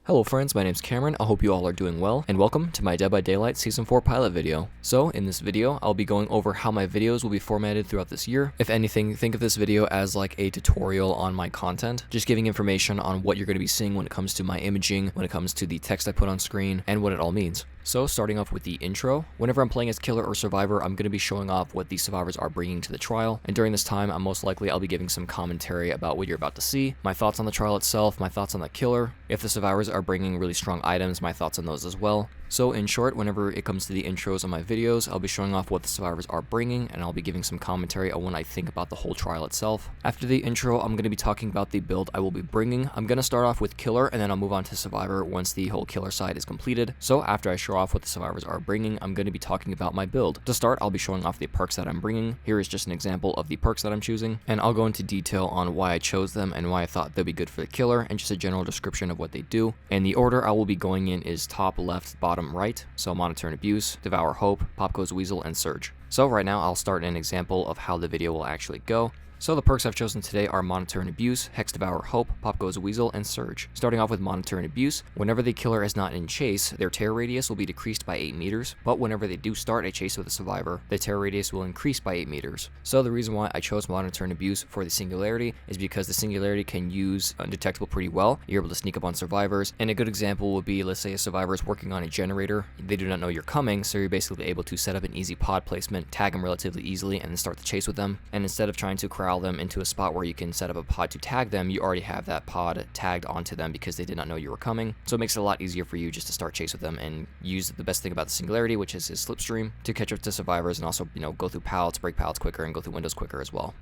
Hello friends, my name's Cameron. I hope you all are doing well, and welcome to my Dead by Daylight Season 4 pilot video. So, in this video, I'll be going over how my videos will be formatted throughout this year. If anything, think of this video as like a tutorial on my content, just giving information on what you're going to be seeing when it comes to my imaging, when it comes to the text I put on screen, and what it all means. So, starting off with the intro, whenever I'm playing as killer or survivor, I'm going to be showing off what the survivors are bringing to the trial, and during this time, I'll be giving some commentary about what you're about to see, my thoughts on the trial itself, my thoughts on the killer, if the survivors are bringing really strong items, my thoughts on those as well. So in short, whenever it comes to the intros on my videos, I'll be showing off what the survivors are bringing, and I'll be giving some commentary on what I think about the whole trial itself. After the intro, I'm going to be talking about the build I will be bringing. I'm going to start off with killer, and then I'll move on to survivor once the whole killer side is completed. So after I show off what the survivors are bringing, I'm going to be talking about my build. To start, I'll be showing off the perks that I'm bringing. Here is just an example of the perks that I'm choosing, and I'll go into detail on why I chose them and why I thought they'd be good for the killer, and just a general description of what they do. And the order I will be going in is top, left, bottom, right. So Monitor and Abuse, Devour Hope, Pop Goes Weasel, and Surge. So right now I'll start an example of how the video will actually go. So the perks I've chosen today are Monitor and Abuse, Hex Devour Hope, Pop Goes Weasel, and Surge. Starting off with Monitor and Abuse, whenever the killer is not in chase, their terror radius will be decreased by 8 meters, but whenever they do start a chase with a survivor, the terror radius will increase by 8 meters. So the reason why I chose Monitor and Abuse for the Singularity is because the Singularity can use Undetectable pretty well. You're able to sneak up on survivors, and a good example would be, let's say a survivor is working on a generator, they do not know you're coming, so you're basically able to set up an easy pod placement, tag them relatively easily, and then start the chase with them. And instead of trying to corral them into a spot where you can set up a pod to tag them, you already have that pod tagged onto them because they did not know you were coming. So it makes it a lot easier for you just to start chase with them and use the best thing about the Singularity, which is his slipstream, to catch up to survivors and also, go through pallets, break pallets quicker, and go through windows quicker as well.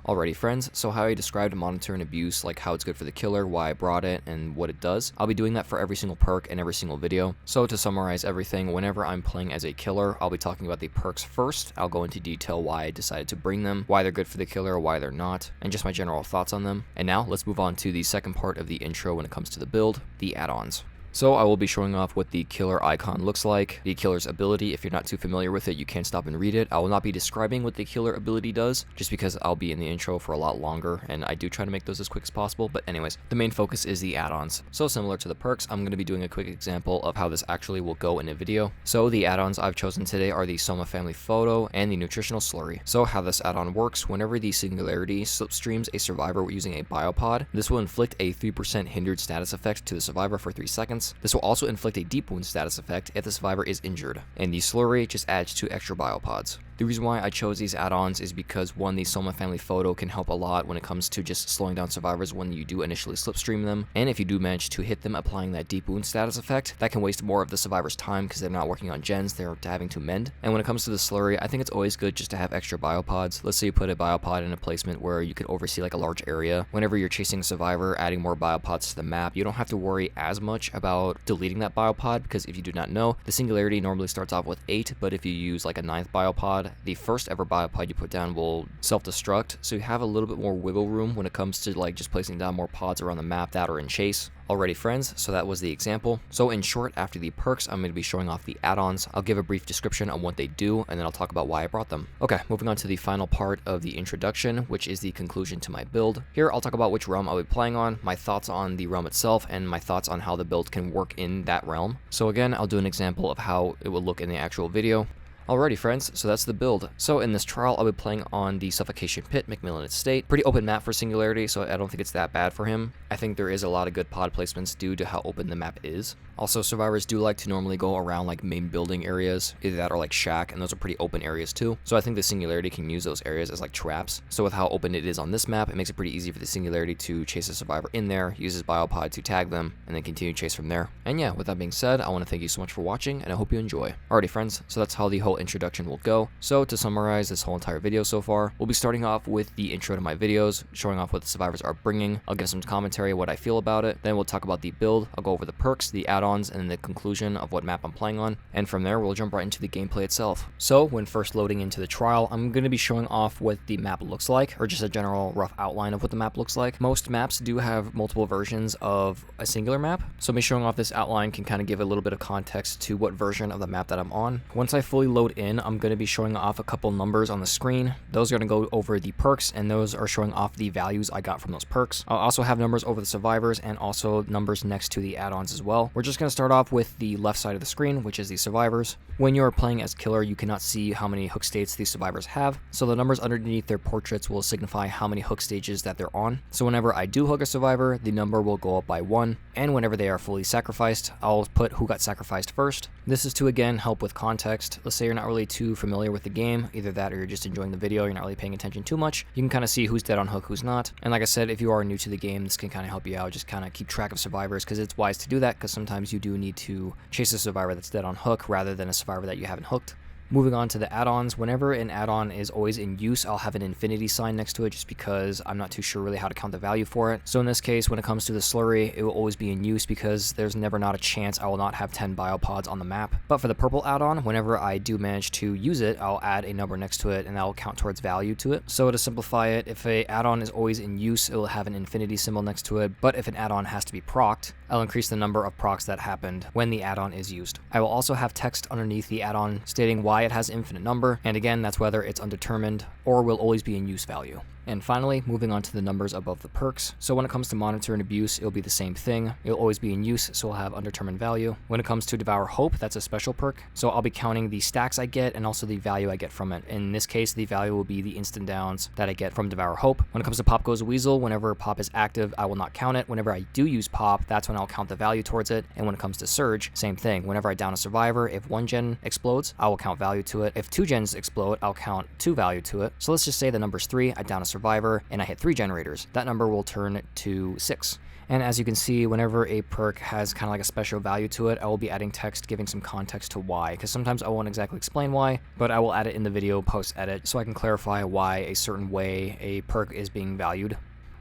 Alrighty friends, so how I described Monitor and Abuse, like how it's good for the killer, why I brought it, and what it does, I'll be doing that for every single perk and every single video. So to summarize everything, whenever I'm playing as a killer, I'll be talking about the perks first. I'll go into detail why I decided to bring them, why they're good for the killer, why they're not, and just my general thoughts on them. And now let's move on to the second part of the intro when it comes to the build, the add-ons. So I will be showing off what the killer icon looks like, the killer's ability. If you're not too familiar with it, you can stop and read it. I will not be describing what the killer ability does, just because I'll be in the intro for a lot longer, and I do try to make those as quick as possible. But anyways, the main focus is the add-ons. So similar to the perks, I'm going to be doing a quick example of how this actually will go in a video. So the add-ons I've chosen today are the Soma Family Photo and the Nutritional Slurry. So how this add-on works, whenever the Singularity slipstreams a survivor using a biopod, this will inflict a 3% hindered status effect to the survivor for 3 seconds. This will also inflict a deep wound status effect if the survivor is injured, and the slurry just adds 2 extra biopods. The reason why I chose these add-ons is because one, the Soma Family Photo can help a lot when it comes to just slowing down survivors when you do initially slipstream them, and if you do manage to hit them applying that deep wound status effect, that can waste more of the survivor's time because they're not working on gens, they're having to mend. And when it comes to the slurry, I think it's always good just to have extra biopods. Let's say you put a biopod in a placement where you can oversee like a large area. Whenever you're chasing a survivor, adding more biopods to the map, you don't have to worry as much about deleting that biopod, because if you do not know, the Singularity normally starts off with 8, but if you use like a 9th biopod, the first ever biopod you put down will self-destruct, so you have a little bit more wiggle room when it comes to like just placing down more pods around the map that are in chase. Alrighty friends, so that was the example. So in short, after the perks, I'm going to be showing off the add-ons. I'll give a brief description on what they do, and then I'll talk about why I brought them. Okay, moving on to the final part of the introduction, which is the conclusion to my build. Here, I'll talk about which realm I'll be playing on, my thoughts on the realm itself, and my thoughts on how the build can work in that realm. So again, I'll do an example of how it will look in the actual video. Alrighty friends, so that's the build. So in this trial, I'll be playing on the Suffocation Pit, McMillan Estate. Pretty open map for Singularity, so I don't think it's that bad for him. I think there is a lot of good pod placements due to how open the map is. Also, survivors do like to normally go around like main building areas, either that or like shack, and those are pretty open areas too. So I think the Singularity can use those areas as like traps. So with how open it is on this map, it makes it pretty easy for the Singularity to chase a survivor in there, use his biopod to tag them, and then continue chase from there. And yeah, with that being said, I want to thank you so much for watching, and I hope you enjoy. Alrighty friends, so that's how the whole introduction will go. So to summarize this whole entire video so far, we'll be starting off with the intro to my videos, showing off what the survivors are bringing. I'll give some commentary, what I feel about it. Then we'll talk about the build. I'll go over the perks, the add-ons, and then the conclusion of what map I'm playing on. And from there, we'll jump right into the gameplay itself. So when first loading into the trial, I'm going to be showing off what the map looks like, or just a general rough outline of what the map looks like. Most maps do have multiple versions of a singular map, so me showing off this outline can kind of give a little bit of context to what version of the map that I'm on. Once I fully load load in, I'm going to be showing off a couple numbers on the screen. Those are going to go over the perks, and those are showing off the values I got from those perks. I'll also have numbers over the survivors and also numbers next to the add-ons as well. We're just going to start off with the left side of the screen, which is the survivors. When you're playing as killer, you cannot see how many hook states these survivors have, so the numbers underneath their portraits will signify how many hook stages that they're on. So whenever I do hook a survivor, the number will go up by 1, and whenever they are fully sacrificed, I'll put who got sacrificed first. This is to again help with context. Let's say you're not really too familiar with the game, either that or you're just enjoying the video, you're not really paying attention too much. You can kind of see who's dead on hook, who's not. And like I said, if you are new to the game, this can kind of help you out, just kind of keep track of survivors, because it's wise to do that, because sometimes you do need to chase a survivor that's dead on hook rather than a survivor that you haven't hooked. Moving on to the add-ons, whenever an add-on is always in use, I'll have an infinity sign next to it just because I'm not too sure really how to count the value for it. So in this case, when it comes to the slurry, it will always be in use because there's never not a chance I will not have 10 biopods on the map. But for the purple add-on, whenever I do manage to use it, I'll add a number next to it and that will count towards value to it. So to simplify it, if an add-on is always in use, it will have an infinity symbol next to it, but if an add-on has to be procced, I'll increase the number of procs that happened when the add-on is used. I will also have text underneath the add-on stating why it has infinite number, and again, that's whether it's undetermined or will always be in use value. And finally, moving on to the numbers above the perks. So when it comes to Monitor and Abuse, it'll be the same thing. It'll always be in use, so it'll have undetermined value. When it comes to Devour Hope, that's a special perk. So I'll be counting the stacks I get and also the value I get from it. In this case, the value will be the instant downs that I get from Devour Hope. When it comes to Pop Goes Weasel, whenever Pop is active, I will not count it. Whenever I do use Pop, that's when I'll count the value towards it. And when it comes to Surge, same thing. Whenever I down a survivor, if 1 gen explodes, I will count value to it. If 2 gens explode, I'll count 2 value to it. So let's just say the number's 3, I down a survivor, and I hit 3 generators. That number will turn to 6. And as you can see, whenever a perk has kind of like a special value to it, I will be adding text giving some context to why, because sometimes I won't exactly explain why, but I will add it in the video post-edit so I can clarify why a certain way a perk is being valued.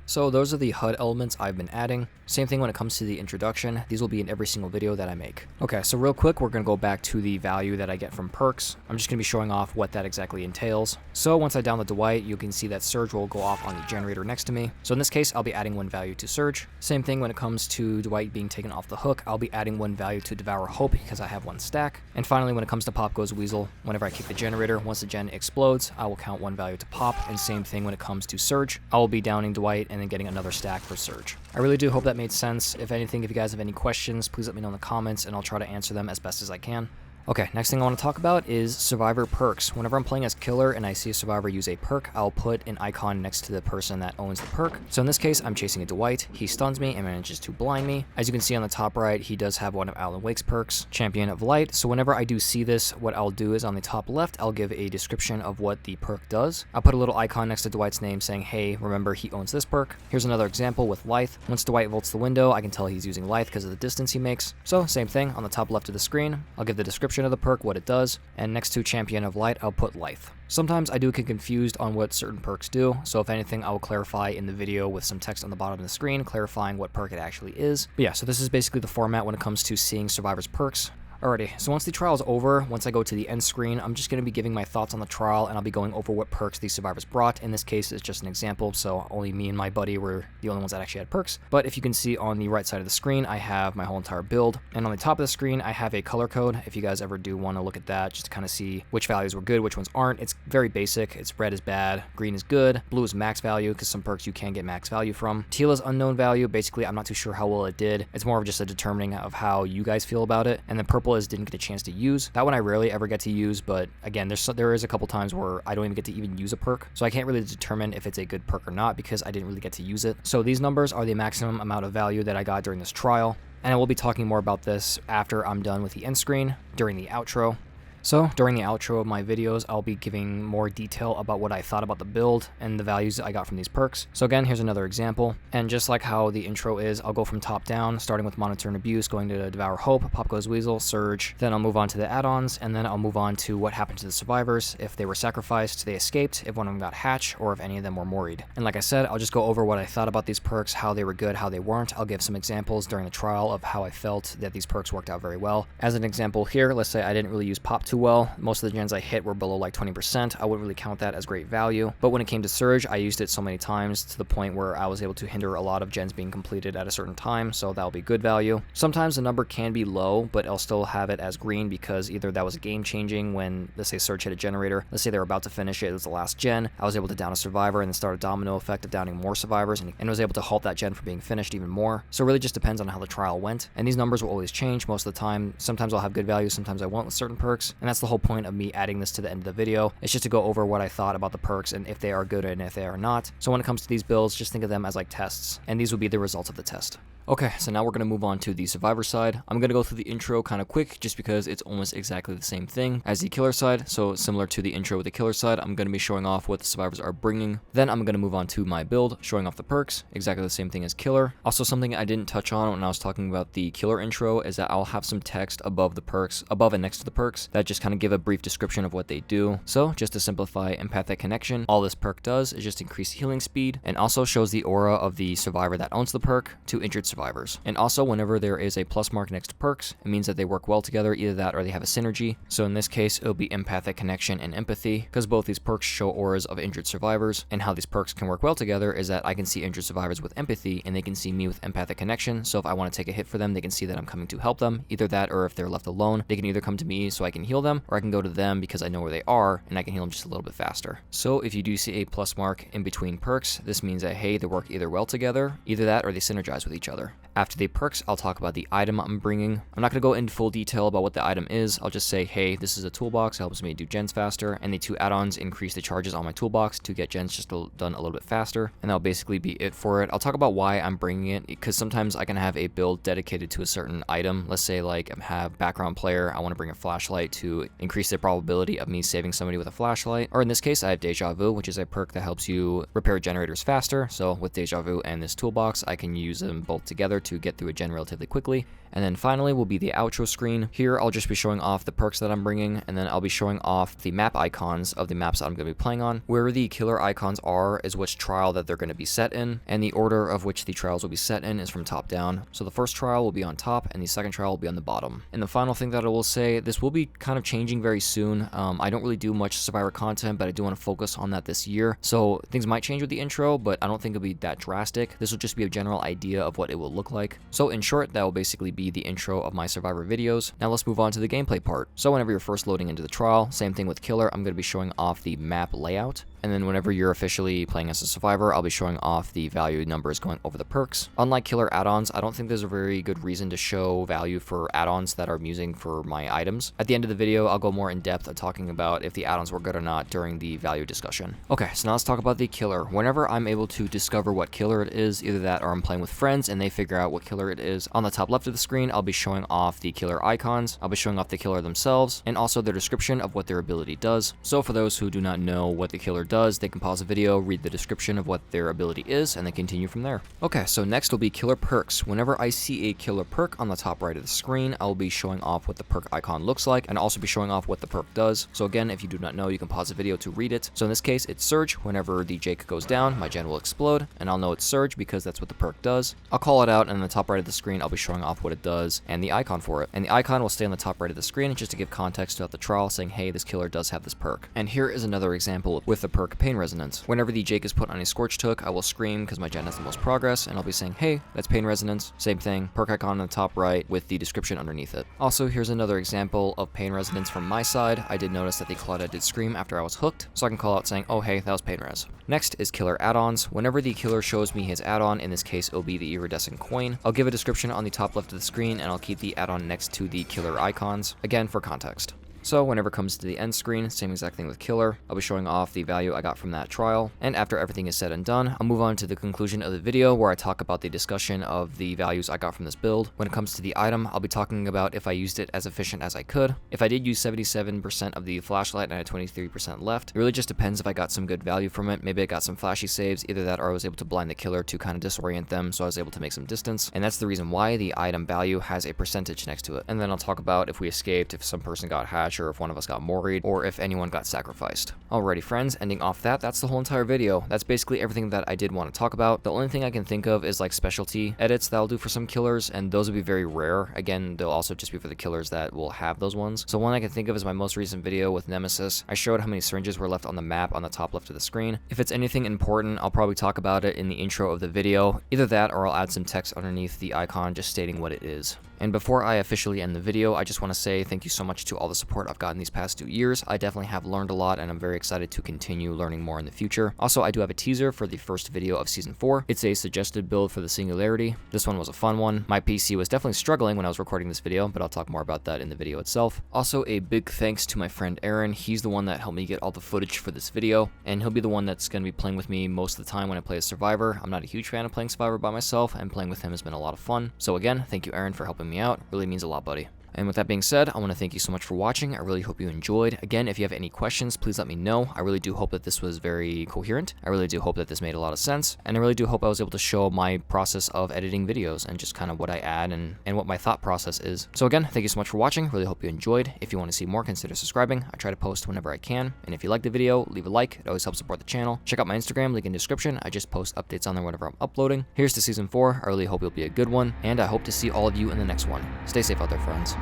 So those are the HUD elements I've been adding. Same thing when it comes to the introduction. These will be in every single video that I make. Okay, so real quick, we're going to go back to the value that I get from perks. I'm just going to be showing off what that exactly entails. So once I down the Dwight, you can see that Surge will go off on the generator next to me. So in this case, I'll be adding 1 value to Surge. Same thing when it comes to Dwight being taken off the hook, I'll be adding 1 value to Devour Hope because I have 1 stack. And finally, when it comes to Pop Goes Weasel, whenever I kick the generator, once the gen explodes, I will count 1 value to Pop. And same thing when it comes to Surge, I will be downing Dwight and then getting another stack for Surge. I really do hope that made sense. If anything, if you guys have any questions, please let me know in the comments and I'll try to answer them as best as I can. Okay, next thing I want to talk about is survivor perks. Whenever I'm playing as killer and I see a survivor use a perk, I'll put an icon next to the person that owns the perk. So in this case, I'm chasing a Dwight. He stuns me and manages to blind me. As you can see on the top right, he does have one of Alan Wake's perks, Champion of Light. So whenever I do see this, what I'll do is on the top left, I'll give a description of what the perk does. I'll put a little icon next to Dwight's name saying, hey, remember he owns this perk. Here's another example with Lithe. Once Dwight vaults the window, I can tell he's using Lithe because of the distance he makes. So same thing, on the top left of the screen, I'll give the description of the perk, what it does, and next to Champion of Light, I'll put Lithe. Sometimes I do get confused on what certain perks do, so if anything, I will clarify in the video with some text on the bottom of the screen clarifying what perk it actually is. But yeah, so this is basically the format when it comes to seeing survivors' perks. Alrighty, so once the trial is over, once I go to the end screen, I'm just going to be giving my thoughts on the trial, and I'll be going over what perks these survivors brought. In this case, it's just an example, so only me and my buddy were the only ones that actually had perks. But if you can see on the right side of the screen, I have my whole entire build, and on the top of the screen, I have a color code. If you guys ever do want to look at that, just to kind of see which values were good, which ones aren't. It's very basic. It's red is bad, green is good, blue is max value, because some perks you can get max value from. Teal is unknown value. Basically, I'm not too sure how well it did. It's more of just a determining of how you guys feel about it. And then purple is didn't get a chance to use. That one I rarely ever get to use, but again, there is a couple times where I don't even get to even use a perk, so I can't really determine if it's a good perk or not because I didn't really get to use it. So these numbers are the maximum amount of value that I got during this trial, and I will be talking more about this after I'm done with the end screen during the outro. So, during the outro of my videos, I'll be giving more detail about what I thought about the build and the values I got from these perks. So again, here's another example. And just like how the intro is, I'll go from top down, starting with Monitor and Abuse, going to Devour Hope, Pop Goes Weasel, Surge. Then I'll move on to the add-ons, and then I'll move on to what happened to the survivors, if they were sacrificed, they escaped, if one of them got hatch, or if any of them were moried. And like I said, I'll just go over what I thought about these perks, how they were good, how they weren't. I'll give some examples during the trial of how I felt that these perks worked out very well. As an example here, let's say I didn't really use Pop too well. Most of the gens I hit were below like 20%. I wouldn't really count that as great value. But when it came to Surge, I used it so many times to the point where I was able to hinder a lot of gens being completed at a certain time, so that'll be good value. Sometimes the number can be low, but I'll still have it as green because either that was game changing when, let's say, Surge hit a generator. Let's say they're about to finish it, it was the last gen. I was able to down a survivor and then start a domino effect of downing more survivors, and was able to halt that gen from being finished even more. So it really just depends on how the trial went. And these numbers will always change most of the time. Sometimes I'll have good value, sometimes I won't with certain perks. And that's the whole point of me adding this to the end of the video. It's just to go over what I thought about the perks and if they are good and if they are not. So when it comes to these builds, just think of them as like tests. And these will be the results of the test. Okay, so now we're going to move on to the survivor side. I'm going to go through the intro kind of quick just because it's almost exactly the same thing as the killer side. So similar to the intro with the killer side, I'm going to be showing off what the survivors are bringing. Then I'm going to move on to my build, showing off the perks, exactly the same thing as killer. Also, something I didn't touch on when I was talking about the killer intro is that I'll have some text above the perks, above and next to the perks, that just kind of give a brief description of what they do. So just to simplify empathic connection, all this perk does is just increase healing speed and also shows the aura of the survivor that owns the perk to injured survivors. And also, whenever there is a plus mark next to perks, it means that they work well together, either that or they have a synergy. So in this case, it'll be empathic connection and empathy, because both these perks show auras of injured survivors. And how these perks can work well together is that I can see injured survivors with empathy, and they can see me with empathic connection. So if I want to take a hit for them, they can see that I'm coming to help them. Either that, or if they're left alone, they can either come to me so I can heal them, or I can go to them because I know where they are, and I can heal them just a little bit faster. So if you do see a plus mark in between perks, this means that, hey, they work either well together, either that, or they synergize with each other. After the perks, I'll talk about the item I'm bringing. I'm not going to go into full detail about what the item is. I'll just say, hey, this is a toolbox, helps me do gens faster, and the two add-ons increase the charges on my toolbox to get gens just done a little bit faster, and that'll basically be it for it. I'll talk about why I'm bringing it, because sometimes I can have a build dedicated to a certain item. Let's say like I have background player, I want to bring a flashlight to increase the probability of me saving somebody with a flashlight, or in this case, I have Deja Vu, which is a perk that helps you repair generators faster. So with Deja Vu and this toolbox, I can use them both together to get through a gen relatively quickly. And then finally will be the outro screen. Here I'll just be showing off the perks that I'm bringing, and then I'll be showing off the map icons of the maps that I'm going to be playing on. Where the killer icons are is which trial that they're going to be set in, and the order of which the trials will be set in is from top down. So the first trial will be on top, and the second trial will be on the bottom. And the final thing that I will say, this will be kind of changing very soon. I don't really do much survivor content, but I do want to focus on that this year. So things might change with the intro, but I don't think it'll be that drastic. This will just be a general idea of what it will look like. So in short, that will basically be the intro of my survivor videos. Now let's move on to the gameplay part. So whenever you're first loading into the trial, same thing with killer, I'm going to be showing off the map layout. And then whenever you're officially playing as a survivor, I'll be showing off the value numbers going over the perks. Unlike killer add-ons, I don't think there's a very good reason to show value for add-ons that I'm using for my items. At the end of the video, I'll go more in depth at talking about if the add-ons were good or not during the value discussion. Okay, so now let's talk about the killer. Whenever I'm able to discover what killer it is, either that or I'm playing with friends and they figure out what killer it is, on the top left of the screen, I'll be showing off the killer icons. I'll be showing off the killer themselves and also their description of what their ability does. So for those who do not know what the killer does, they can pause the video, read the description of what their ability is, and then continue from there. Okay, so next will be killer perks. Whenever I see a killer perk on the top right of the screen, I'll be showing off what the perk icon looks like and also be showing off what the perk does. So again, if you do not know, you can pause the video to read it. So in this case, it's Surge. Whenever the Jake goes down, my gen will explode, and I'll know it's Surge because that's what the perk does. I'll call it out, and on the top right of the screen, I'll be showing off what it does and the icon for it. And the icon will stay on the top right of the screen just to give context throughout the trial, saying, hey, this killer does have this perk. And here is another example with the perk Pain Resonance. Whenever the Jake is put on a Scorched Hook, I will scream because my gen has the most progress, and I'll be saying, hey, that's Pain Resonance. Same thing, perk icon on the top right with the description underneath it. Also, here's another example of Pain Resonance from my side. I did notice that the Claudette did scream after I was hooked, so I can call out saying, oh hey, that was Pain Res. Next is killer add-ons. Whenever the killer shows me his add-on, in this case it'll be the Iridescent Coin, I'll give a description on the top left of the screen, and I'll keep the add-on next to the killer icons, again for context. So whenever it comes to the end screen, same exact thing with killer. I'll be showing off the value I got from that trial. And after everything is said and done, I'll move on to the conclusion of the video where I talk about the discussion of the values I got from this build. When it comes to the item, I'll be talking about if I used it as efficient as I could. If I did use 77% of the flashlight and I had 23% left, it really just depends if I got some good value from it. Maybe I got some flashy saves, either that or I was able to blind the killer to kind of disorient them, so I was able to make some distance. And that's the reason why the item value has a percentage next to it. And then I'll talk about if we escaped, if some person got hashed, not sure if one of us got moried or if anyone got sacrificed. Alrighty friends, ending off that's the whole entire video. That's basically everything that I did want to talk about. The only thing I can think of is like specialty edits that I'll do for some killers, and those would be very rare. Again, they'll also just be for the killers that will have those ones. So one I can think of is my most recent video with Nemesis. I showed how many syringes were left on the map on the top left of the screen. If it's anything important, I'll probably talk about it in the intro of the video. Either that or I'll add some text underneath the icon just stating what it is. And before I officially end the video, I just want to say thank you so much to all the support I've gotten these past 2 years. I definitely have learned a lot, and I'm very excited to continue learning more in the future. Also, I do have a teaser for the first video of Season 4. It's a suggested build for the Singularity. This one was a fun one. My PC was definitely struggling when I was recording this video, but I'll talk more about that in the video itself. Also, a big thanks to my friend Aaron. He's the one that helped me get all the footage for this video, and he'll be the one that's going to be playing with me most of the time when I play as Survivor. I'm not a huge fan of playing Survivor by myself, and playing with him has been a lot of fun. So again, thank you Aaron for helping me out. Really means a lot, buddy. And with that being said, I want to thank you so much for watching. I really hope you enjoyed. Again, if you have any questions, please let me know. I really do hope that this was very coherent. I really do hope that this made a lot of sense. And I really do hope I was able to show my process of editing videos and just kind of what I add and what my thought process is. So again, thank you so much for watching. Really hope you enjoyed. If you want to see more, consider subscribing. I try to post whenever I can. And if you like the video, leave a like. It always helps support the channel. Check out my Instagram, link in the description. I just post updates on there whenever I'm uploading. Here's to Season 4. I really hope it'll be a good one. And I hope to see all of you in the next one. Stay safe out there, friends.